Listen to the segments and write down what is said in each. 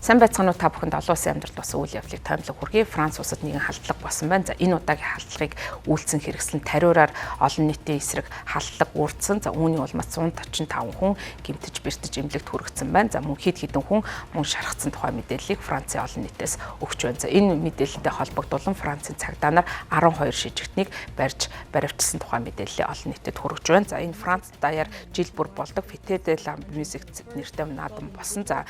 Сайн байцгаануу та бүхэнд олон улсын амьдралд бас үйл явдлыг таймлаг хүргэе. Франц улсад нэгэн халдлага болсон байна. За энэ удаагийн халдлагыг үйлцэн хэрэгслэн тариураар олон нийтийн эсрэг халдлага үүрсэн. За үүний улмаас 145 хүн гэмтэж бэртэж эмнэлэгт хүрэгдсэн байна. За мөн хэд хэдэн хүн мөн шархсан тухай мэдээллийг Францын олон нийтээс өгч байна. За энэ мэдээлэлтэй холбогдуулан Францын цагдаа нар 12 шижигтнийг баривчилсан тухай мэдээллийг олон нийтэд хүргэж байна. За энэ Франц даяар жил бүр болдог Fête de la Musique нэртэй наадам болсон. За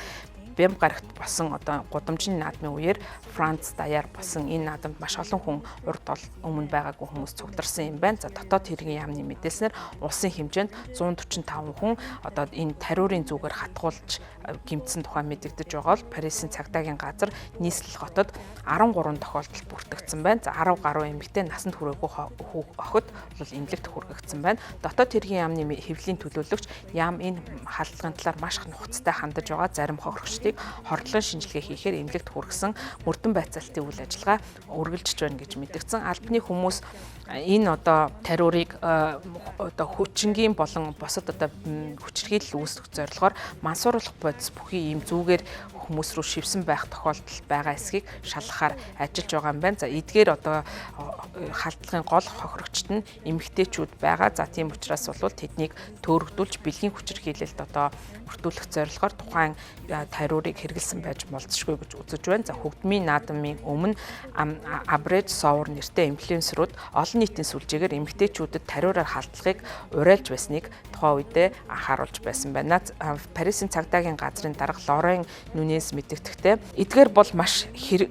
Бэм гарагт болсон одоо гудамжны наадмын үеэр Франц даяар болсон энэ наадамд маш олон хүн урд өмнө байгаагүй хүмүүс цугтарсан юм байна. За дотоод хэргийн яамны мэдээлснээр улсын хэмжээнд 145 хүн одоо энэ тариурын зүгээр хатгуулж гэмтсэн тухай мэдэгдэж байгаа бол Парисын цагдаагийн газар нийслэл хотод 13 тохиолдол бүртгэгдсэн байна. За 10 гаруй эмэгтэй насанд хүрээгүй охид бол эмнэлэгт хүргэгдсэн байна. Дотоод хэргийн яамны хэвлэлийн төлөөлөгч яам энэ халдлагын талаар маш их нухацтай хандаж байгаа. Зарим хохирогчдыг хордлон шинжилгээ хийхээр эмнэлэгт хүргэсэн мөрдөн байцаалтын үйл ажиллагаа үргэлжлэж байна гэж мэдгдсэн. Албаны хүмүүс энэ одоо тариурыг одоо хүчингийн болон босод одоо хүчирхийлэл үүсгэх зорилгоор мансууруулах бодис бүхий ийм зүгээр хүмүүс рүү шивсэн байх тохиолдол байгаа эсхийг шалгахаар ажиллаж байгаа юм байна. За эдгээр одоо халдлагын гол хохирогчд нь эмэгтэйчүүд байгаа. За тийм учраас бол тэднийг төөрөгдүүлж бэлгийн хүчирхийлэлд одоо бүртгүүлэх зорилгоор тухайн тариурыг хэрэгэлсэн байж болзошгүй гэж үзэж байна. За хөгдмийн наадмын өмнө Абреж Совр нэртэй инфлюенсерүүд олон нийтийн сүлжээгээр эмэгтэйчүүдэд тариураар халдлагыг уриалж байсныг тухайн үедээ анхааруулж байсан байна. Парисын цагдаагийн газрын дарга Лорен Нүнес мэдэгдэхдээ эдгээр бол маш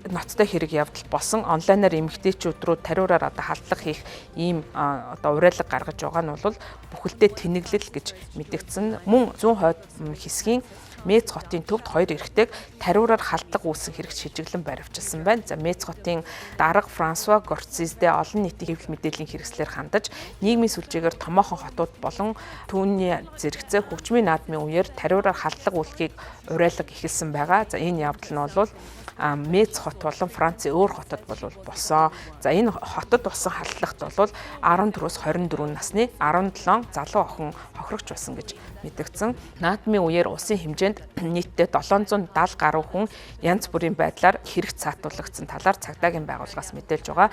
ноцтой хэрэг явдал болсон. Онлайнаар эмэгтэйчүүд рүү тариураар одоо халдлага хийх ийм одоо уриалга гаргаж байгаа нь бол бүхэлдээ тэнэглэл гэж мэдэгдсэн. Мөн зүүн хойд хэсгийн Мэц хотын төвд хоёр эрэгтэйг тариураар халдлага үүсгэн хэрэг шижиглэн баривчилсан байна. За Мэц хотын дарга Франсуа Горциздээ олон нийтийн хэвлэл мэдээллийн хэрэгслээр хандаж нийгмийн сүлжээгээр томоохон хотууд болон түүний зэрэгцээ хөгжмийн наадмын үеэр тариураар халдлага үйлхийг уриалга эхэлсэн байгаа. За энэ явдал нь бол Мэц хот болон Францын өөр хотод болсон. За энэ хотод болсон халдлагт бол 14-өөс 24 насны 17 залуу охин хохирогч болсон гэж мэдэгдсэн. Наадмын үеэр улсын хэмжээнд нийтдээ 770 гаруй хүн янз бүрийн байдлаар хэрэг цаатуулагдсан талаар цагдаагийн байгууллагаас мэдээлж байгаа.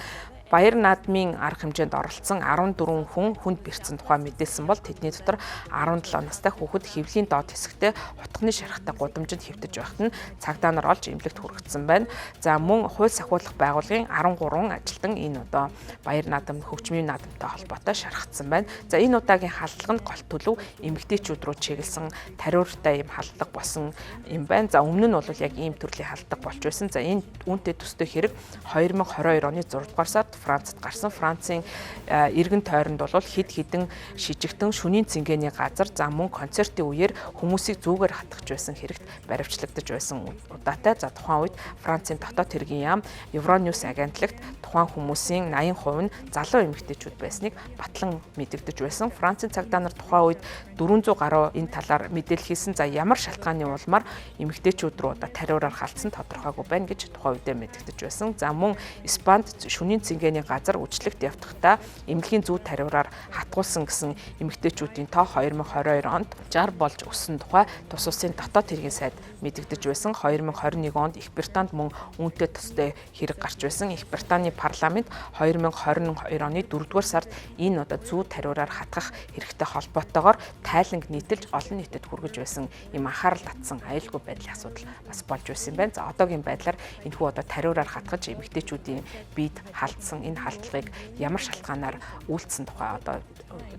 Баяр наадмын арга хэмжээнд оролцсон 14 хүн хүнд бэрцсэн тухай мэдээлсэн бол тэдний дотор 17 настай хүүхэд хэвлийн доод хэсэгтээ утганы шархтай гудамжинд хэвтэж байхад нь цагдаа нар олж эмнэлэгт хүргэгдсэн байна. За мөн хууль сахиулах байгууллагын 13 ажилтан энэ одоо баяр наадам хөгжмийн наадамтай холбоотой шархагдсан байна. За энэ удаагийн халдлаганд гол төлөв эмэгтэйчүүд рүү чиглэсэн тариуртай юм халдлага болсон юм байна. За өмнө нь бол яг ийм төрлийн халдлага болж байсан. За энэ үүнтэй төстэй хэрэг 2022 оны 6 дугаар сард Францад гарсан. Францын иргэн тойронд бол хэд хэдэн шижигтэн шөнийн цэнгэний газар за мөн концертын үеэр хүмүүсийг зүүгээр хатгах байсан хэрэгт баривчлагдаж байсан удаатай. За тухайн үед Францын дотоод хэргийн яам Евроньюс агентлагт тухайн хүмүүсийн 80% нь залуу эмэгтэйчүүд байсныг батлан мэдэгдэж байсан. Францын цагдаа нар тухайн үед 400 гаруй энэ талаар мэдээлэл хийсэн. За ямар шалтгааны улмаар эмэгтэйчүүд рүү одоо тариураар халдсан тодорхойгүй байна гэж тухайн үедээ мэдэгдэж байсан. За мөн Испанд шөнийн цэнгэний газар үйлчлэгт явдахдаа эмнэлгийн зүү тариураар хатгуулсан гэсэн эмэгтэйчүүдийн тоо 2022 онд 60 болж өссөн тухай тус улсын дотоод хэргийн сайд мэдэгдэж байсан. 2021 онд Их Британд мөн үүнтэй төстэй хэрэг гарч байсан. Их Британий парламент 2022 оны 4-р сард энэ одоо зүү тариураар хатгах хэрэгтэй холбоотойгоор тайланг нийтэлж олон нийтэд хүргэж байсан юм анхаарал татсан аюулгүй байдлын асуудал бас болж байсан юм байна. За одоогийн байдлаар энэхүү одоо тариураар хатгаж эмэгтэйчүүдийн биед халдсан энэ халдлагыг ямар шалтгаанаар үйлдсэн тухай одоо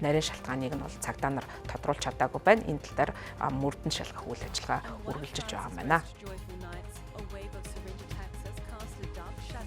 нарийн шалтгааныг нь бол цагдаа нар тодруулж чадаагүй байна. Энэ тал дээр мөрдөн шалгах үйл ажиллагаа үргэлжлэж байгаа юм байна.